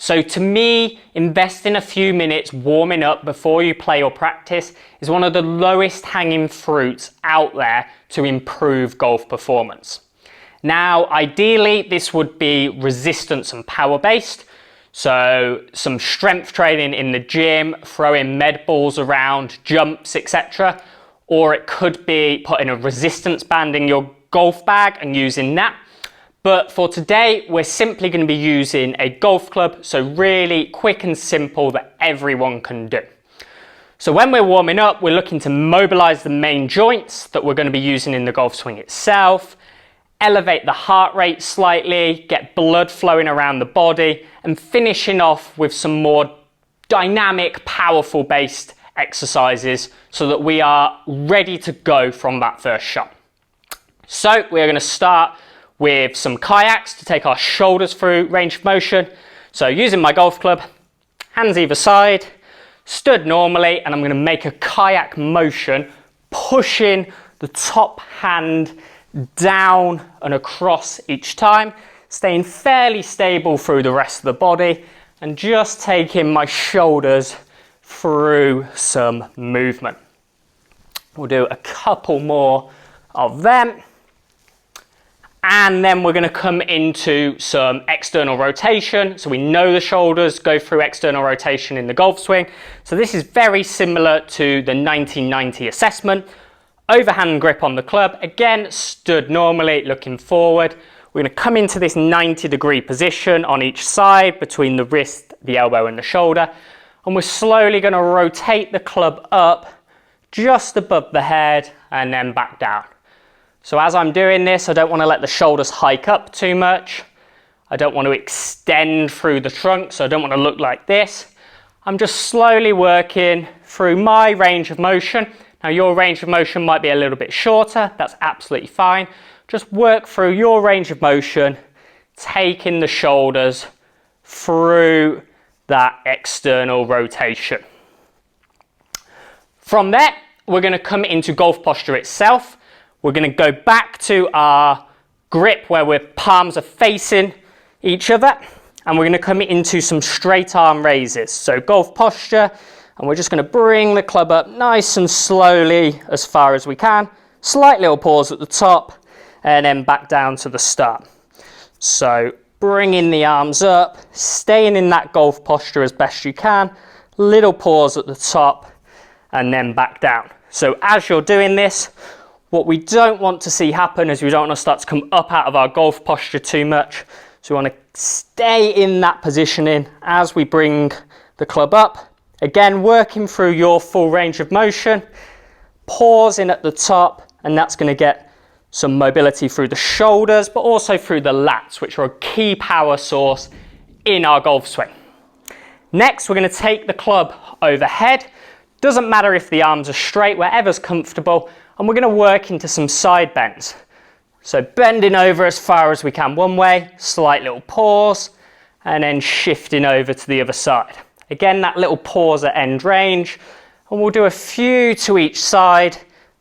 So to me, investing a few minutes warming up before you play or practice is one of the lowest hanging fruits out there to improve golf performance. Now, ideally, this would be resistance and power based. So some strength training in the gym, throwing med balls around, jumps, etc. Or it could be putting a resistance band in your golf bag and using that. But for today, we're simply going to be using a golf club, so really quick and simple that everyone can do. So when we're warming up, we're looking to mobilize the main joints that we're going to be using in the golf swing itself, elevate the heart rate slightly, get blood flowing around the body, and finishing off with some more dynamic, powerful based exercises so that we are ready to go from that first shot. So we're going to start with some kayaks to take our shoulders through range of motion. So using my golf club, hands either side, stood normally, and I'm going to make a kayak motion, pushing the top hand down and across each time, staying fairly stable through the rest of the body, and just taking my shoulders through some movement. We'll do a couple more of them. And then we're going to come into some external rotation. So we know the shoulders go through external rotation in the golf swing. So this is very similar to the 1990 assessment. Overhand grip on the club. Again, stood normally, looking forward. We're going to come into this 90-degree position on each side between the wrist, the elbow and the shoulder. And we're slowly going to rotate the club up just above the head and then back down. So as I'm doing this, I don't want to let the shoulders hike up too much. I don't want to extend through the trunk, so I don't want to look like this. I'm just slowly working through my range of motion. Now your range of motion might be a little bit shorter, that's absolutely fine. Just work through your range of motion, taking the shoulders through that external rotation. From there, we're going to come into golf posture itself. We're going to go back to our grip where our palms are facing each other, and we're going to come into some straight arm raises. So golf posture, and we're just going to bring the club up nice and slowly as far as we can. Slight little pause at the top, and then back down to the start. So bringing the arms up, staying in that golf posture as best you can. Little pause at the top, and then back down. So as you're doing this, what we don't want to see happen is we don't want to start to come up out of our golf posture too much. So we want to stay in that positioning as we bring the club up. Again, working through your full range of motion, pausing at the top, and that's going to get some mobility through the shoulders, but also through the lats, which are a key power source in our golf swing. Next, we're going to take the club overhead. Doesn't matter if the arms are straight, wherever's comfortable. And we're going to work into some side bends. So bending over as far as we can one way, slight little pause, and then shifting over to the other side. Again, that little pause at end range, and we'll do a few to each side,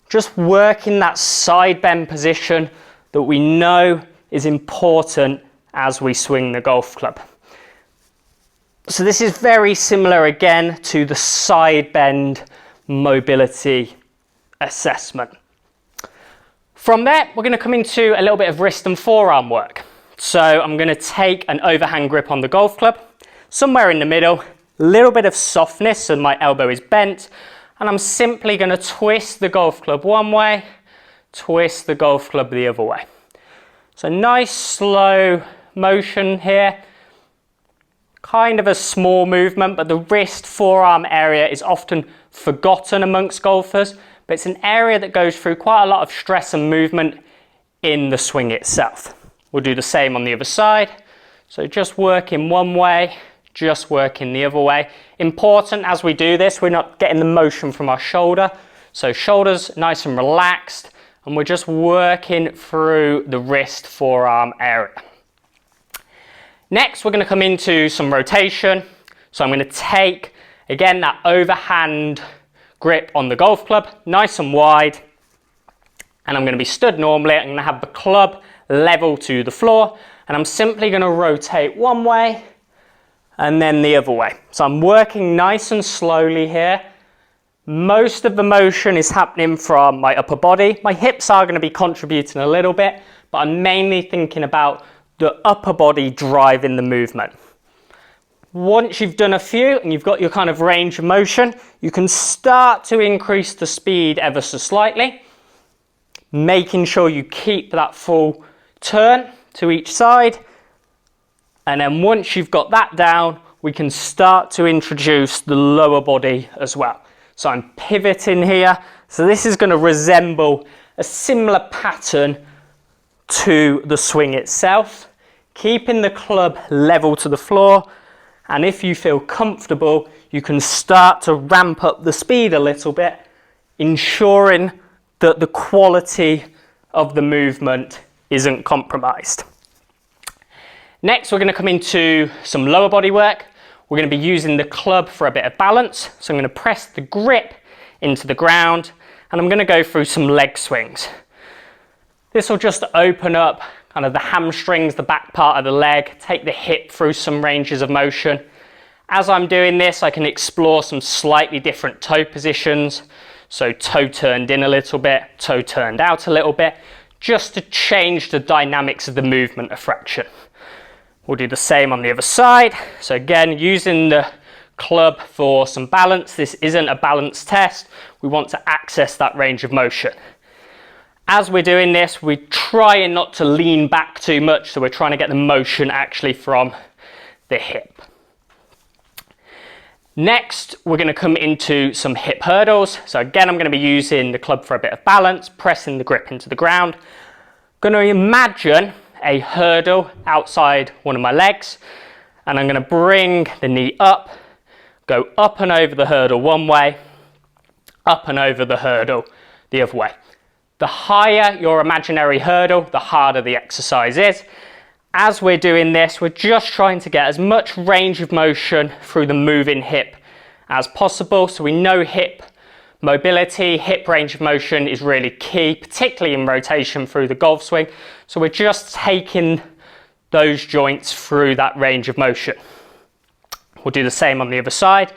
just working that side bend position that we know is important as we swing the golf club. So this is very similar again to the side bend mobility assessment. From there, we're going to come into a little bit of wrist and forearm work. So I'm going to take an overhand grip on the golf club, somewhere in the middle, a little bit of softness so my elbow is bent, and I'm simply going to twist the golf club one way, twist the golf club the other way. So nice slow motion here, kind of a small movement, but the wrist forearm area is often forgotten amongst golfers. But it's an area that goes through quite a lot of stress and movement in the swing itself. We'll do the same on the other side. So just working one way, just working the other way. Important as we do this, we're not getting the motion from our shoulder. So shoulders nice and relaxed, and we're just working through the wrist forearm area. Next, we're going to come into some rotation. So I'm going to take, again, that overhand grip on the golf club, nice and wide, and I'm going to be stood normally. I'm going to have the club level to the floor, and I'm simply going to rotate one way and then the other way. So I'm working nice and slowly here. Most of the motion is happening from my upper body. My hips are going to be contributing a little bit, but I'm mainly thinking about the upper body driving the movement. Once you've done a few and you've got your kind of range of motion, you can start to increase the speed ever so slightly, making sure you keep that full turn to each side. And then once you've got that down, we can start to introduce the lower body as well. So I'm pivoting here. So this is going to resemble a similar pattern to the swing itself, keeping the club level to the floor. And if you feel comfortable, you can start to ramp up the speed a little bit, ensuring that the quality of the movement isn't compromised. Next, we're going to come into some lower body work. We're going to be using the club for a bit of balance. So I'm going to press the grip into the ground, and I'm going to go through some leg swings. This will just open up kind of the hamstrings, the back part of the leg, take the hip through some ranges of motion. As I'm doing this, I can explore some slightly different toe positions. So toe turned in a little bit, toe turned out a little bit, just to change the dynamics of the movement a fraction. We'll do the same on the other side. So again, using the club for some balance. This isn't a balance test. We want to access that range of motion. As we're doing this, we're trying not to lean back too much, so we're trying to get the motion actually from the hip. Next, we're going to come into some hip hurdles. So again, I'm going to be using the club for a bit of balance, pressing the grip into the ground. I'm going to imagine a hurdle outside one of my legs, and I'm going to bring the knee up, go up and over the hurdle one way, up and over the hurdle the other way. The higher your imaginary hurdle, the harder the exercise is. As we're doing this, we're just trying to get as much range of motion through the moving hip as possible. So we know hip mobility, hip range of motion is really key, particularly in rotation through the golf swing. So we're just taking those joints through that range of motion. We'll do the same on the other side.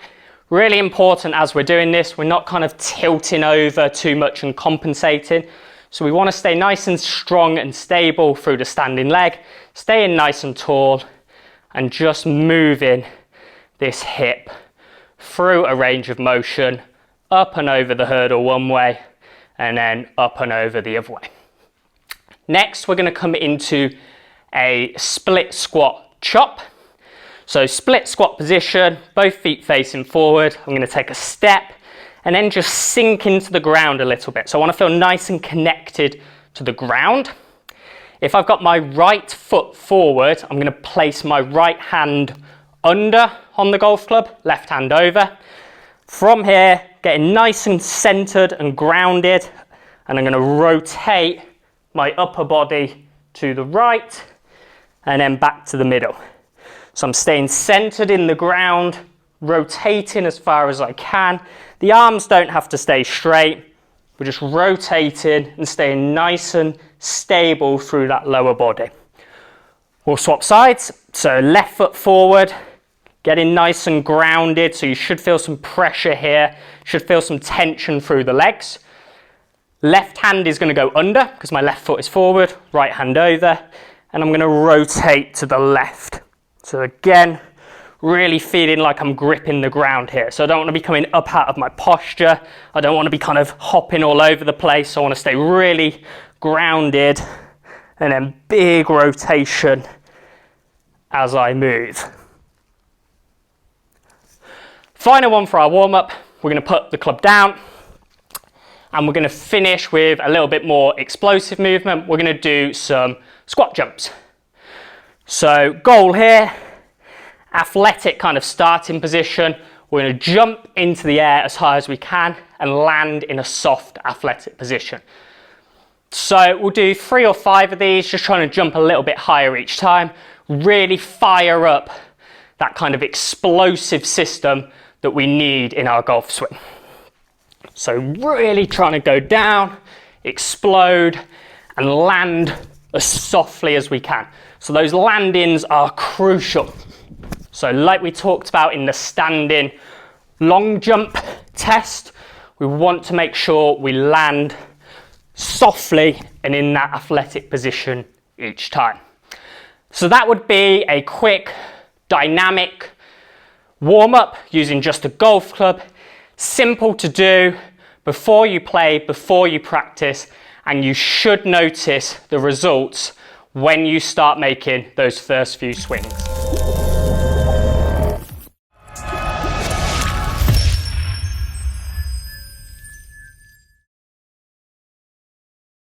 Really important as we're doing this, we're not kind of tilting over too much and compensating. So we want to stay nice and strong and stable through the standing leg, staying nice and tall, and just moving this hip through a range of motion, up and over the hurdle one way, and then up and over the other way. Next, we're going to come into a split squat chop. So split squat position, both feet facing forward. I'm going to take a step and then just sink into the ground a little bit. So I want to feel nice and connected to the ground. If I've got my right foot forward, I'm going to place my right hand under on the golf club, left hand over. From here, getting nice and centered and grounded, and I'm going to rotate my upper body to the right and then back to the middle. So I'm staying centered in the ground, rotating as far as I can. The arms don't have to stay straight. We're just rotating and staying nice and stable through that lower body. We'll swap sides. So left foot forward, getting nice and grounded. So you should feel some pressure here, should feel some tension through the legs. Left hand is going to go under because my left foot is forward, right hand over, and I'm going to rotate to the left. So again, really feeling like I'm gripping the ground here. So I don't want to be coming up out of my posture. I don't want to be kind of hopping all over the place. I want to stay really grounded, and then big rotation as I move. Final one for our warm-up. We're going to put the club down, and we're going to finish with a little bit more explosive movement. We're going to do some squat jumps. So goal here, athletic kind of starting position. We're going to jump into the air as high as we can and land in a soft athletic position. So we'll do 3 or 5 of these, just trying to jump a little bit higher each time. Really fire up that kind of explosive system that we need in our golf swing. So really trying to go down, explode, and land as softly as we can. So those landings are crucial. So So like we talked about in the standing long jump test, we want to make sure we land softly and in that athletic position each time. So that would be a quick dynamic warm-up using just a golf club. Simple to do before you play, before you practice, and you should notice the results when you start making those first few swings.